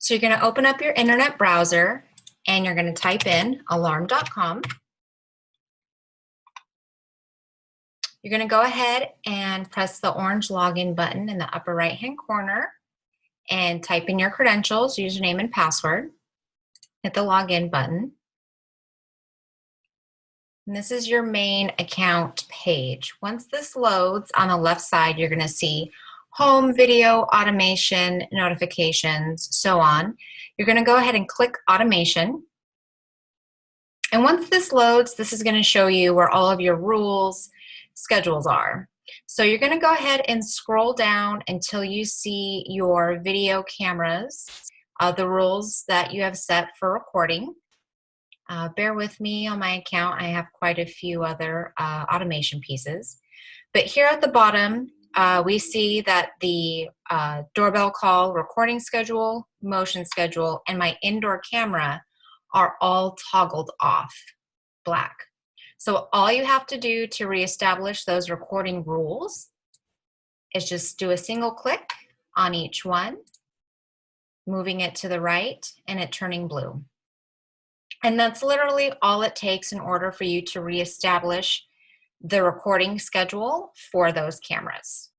So you're going to open up your internet browser and you're going to type in alarm.com. You're going to go ahead and press the orange login button in the upper right hand corner and type in your credentials, username and password. Hit the login button. And this is your main account page. Once this loads, on the left side, you're going to see home, video, automation, notifications, so on. You're going to go ahead and click automation. And once this loads, this is going to show you where all of your rules, schedules are. So you're going to go ahead and scroll down until you see your video cameras, the rules that you have set for recording. Bear with me on my account. I have quite a few other automation pieces. But here at the bottom, we see that the doorbell call, recording schedule, motion schedule, and my indoor camera are all toggled off, black. So all you have to do to reestablish those recording rules is just do a single click on each one, moving it to the right, and it turning blue. And that's literally all it takes in order for you to reestablish the recording schedule for those cameras.